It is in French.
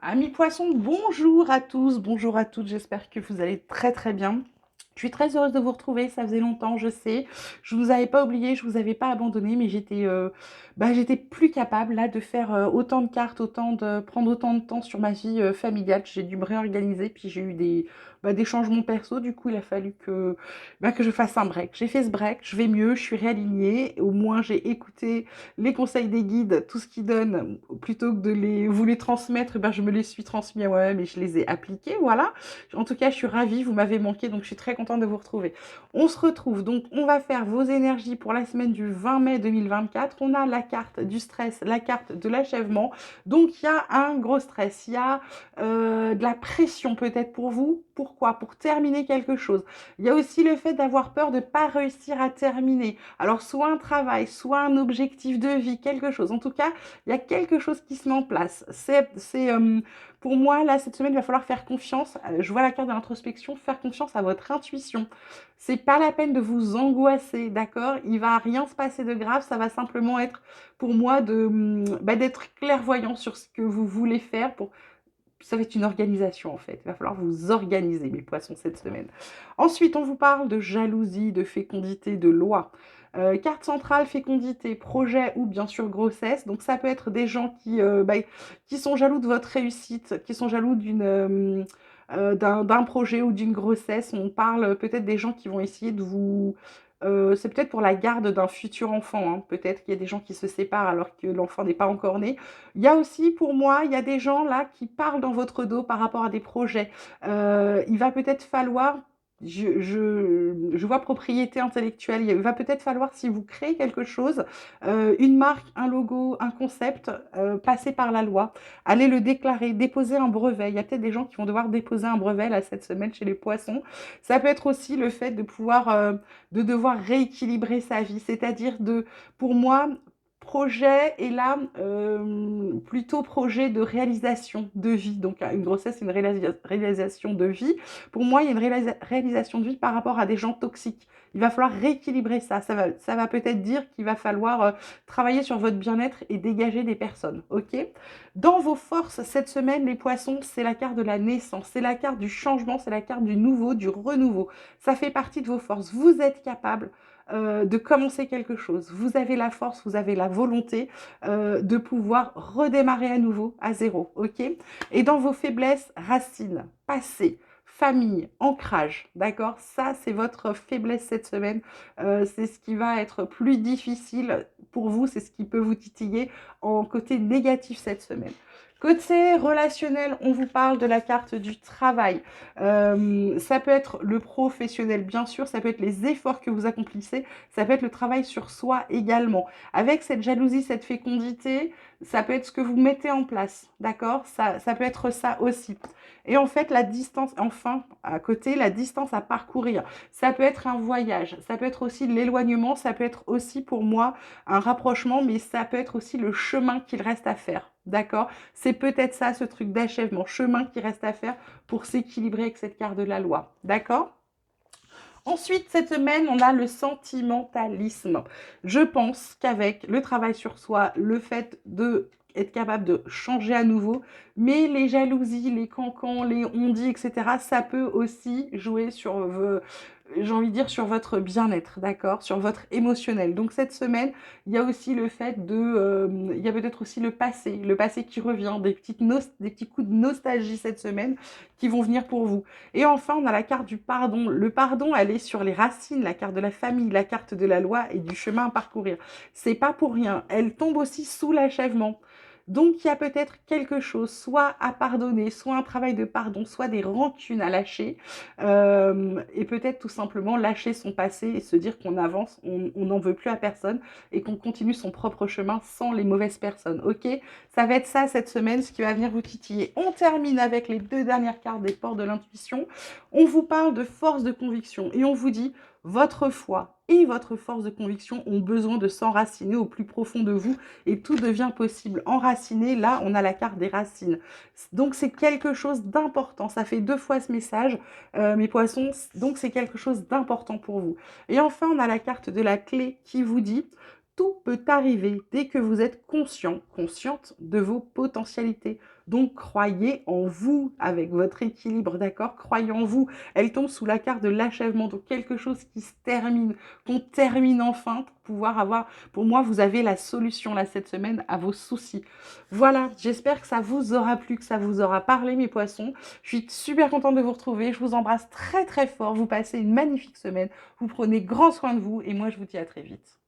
Amis poissons, bonjour à tous, bonjour à toutes, j'espère que vous allez très très bien. Je suis très heureuse de vous retrouver, ça faisait longtemps, je sais. Je vous avais pas oublié, je vous avais pas abandonné, mais j'étais plus capable là de faire autant de cartes, prendre autant de temps sur ma vie familiale. J'ai dû me réorganiser, puis j'ai eu des changements perso. Du coup, il a fallu que je fasse un break. J'ai fait ce break, je vais mieux, je suis réalignée. Au moins, j'ai écouté les conseils des guides, tout ce qu'ils donnent, plutôt que de vous les transmettre, je me les suis transmis à moi-même et je les ai appliqués, voilà. En tout cas, je suis ravie, vous m'avez manqué, donc je suis très contente de vous retrouver. On se retrouve, donc on va faire vos énergies pour la semaine du 20 mai 2024. On a la carte du stress, la carte de l'achèvement. Donc il y a un gros stress, il y a de la pression peut-être pour vous. Pourquoi? Pour terminer quelque chose. Il y a aussi le fait d'avoir peur de ne pas réussir à terminer. Alors soit un travail, soit un objectif de vie, quelque chose. En tout cas, il y a quelque chose qui se met en place. Pour moi, là, cette semaine, il va falloir faire confiance. Je vois la carte de l'introspection, faire confiance à votre intuition. C'est pas la peine de vous angoisser, d'accord? Il va rien se passer de grave, ça va simplement être pour moi d'être clairvoyant sur ce que vous voulez faire pour ça va être une organisation en fait. Il va falloir vous organiser, mes poissons, cette semaine. Ensuite, on vous parle de jalousie, de fécondité, de loi. Carte centrale, fécondité, projet ou bien sûr grossesse. Donc ça peut être des gens qui sont jaloux de votre réussite, qui sont jaloux d'un projet ou d'une grossesse. On parle peut-être des gens qui vont essayer de vous... c'est peut-être pour la garde d'un futur enfant. Hein. Peut-être qu'il y a des gens qui se séparent alors que l'enfant n'est pas encore né. Il y a aussi, pour moi, il y a des gens là qui parlent dans votre dos par rapport à des projets. Il va peut-être falloir, je vois propriété intellectuelle, il va peut-être falloir, si vous créez quelque chose, une marque, un logo, un concept, passer par la loi, allez le déclarer, déposer un brevet. Il y a peut-être des gens qui vont devoir déposer un brevet là cette semaine chez les poissons. Ça peut être aussi le fait de devoir rééquilibrer sa vie, c'est-à-dire pour moi, projet et là, plutôt projet de réalisation de vie. Donc, une grossesse, c'est une réalisation de vie. Pour moi, il y a une réalisation de vie par rapport à des gens toxiques. Il va falloir rééquilibrer ça. Ça va peut-être dire qu'il va falloir travailler sur votre bien-être et dégager des personnes. OK? Dans vos forces, cette semaine, les poissons, c'est la carte de la naissance, c'est la carte du changement, c'est la carte du nouveau, du renouveau. Ça fait partie de vos forces. Vous êtes capable de commencer quelque chose. Vous avez la force, vous avez la volonté de pouvoir redémarrer à nouveau, à zéro, ok? Et dans vos faiblesses, racines, passé, famille, ancrage, d'accord? Ça, c'est votre faiblesse cette semaine. C'est ce qui va être plus difficile pour vous, c'est ce qui peut vous titiller en côté négatif cette semaine. Côté relationnel, on vous parle de la carte du travail. Ça peut être le professionnel, bien sûr, ça peut être les efforts que vous accomplissez, ça peut être le travail sur soi également. Avec cette jalousie, cette fécondité, ça peut être ce que vous mettez en place, d'accord? Ça peut être ça aussi. Et en fait, la distance, enfin, à côté, la distance à parcourir, ça peut être un voyage, ça peut être aussi l'éloignement, ça peut être aussi pour moi un rapprochement, mais ça peut être aussi le chemin qu'il reste à faire, d'accord? C'est peut-être ça, ce truc d'achèvement, chemin qui reste à faire pour s'équilibrer avec cette carte de la loi. D'accord? Ensuite, cette semaine, on a le sentimentalisme. Je pense qu'avec le travail sur soi, le fait de être capable de changer à nouveau, mais les jalousies, les cancans, les on-dit, etc., ça peut aussi jouer sur j'ai envie de dire sur votre bien-être, d'accord, sur votre émotionnel. Donc cette semaine, il y a aussi le fait il y a peut-être aussi le passé qui revient, des petits coups de nostalgie cette semaine qui vont venir pour vous. Et enfin, on a la carte du pardon. Le pardon, elle est sur les racines, la carte de la famille, la carte de la loi et du chemin à parcourir. C'est pas pour rien. Elle tombe aussi sous l'achèvement. Donc, il y a peut-être quelque chose, soit à pardonner, soit un travail de pardon, soit des rancunes à lâcher, et peut-être tout simplement lâcher son passé et se dire qu'on avance, on n'en veut plus à personne et qu'on continue son propre chemin sans les mauvaises personnes. Ok? Ça va être ça cette semaine, ce qui va venir vous titiller. On termine avec les deux dernières cartes des ports de l'intuition. On vous parle de force de conviction et on vous dit votre foi et votre force de conviction ont besoin de s'enraciner au plus profond de vous et tout devient possible. Enraciné, là, on a la carte des racines. Donc, c'est quelque chose d'important. Ça fait deux fois ce message, mes poissons. Donc, c'est quelque chose d'important pour vous. Et enfin, on a la carte de la clé qui vous dit tout peut arriver dès que vous êtes conscient, consciente de vos potentialités. Donc, croyez en vous avec votre équilibre, d'accord? Croyez en vous. Elle tombe sous la carte de l'achèvement, donc quelque chose qui se termine, qu'on termine enfin pour pouvoir avoir, pour moi, vous avez la solution là cette semaine à vos soucis. Voilà, j'espère que ça vous aura plu, que ça vous aura parlé, mes poissons. Je suis super contente de vous retrouver. Je vous embrasse très très fort. Vous passez une magnifique semaine. Vous prenez grand soin de vous et moi, je vous dis à très vite.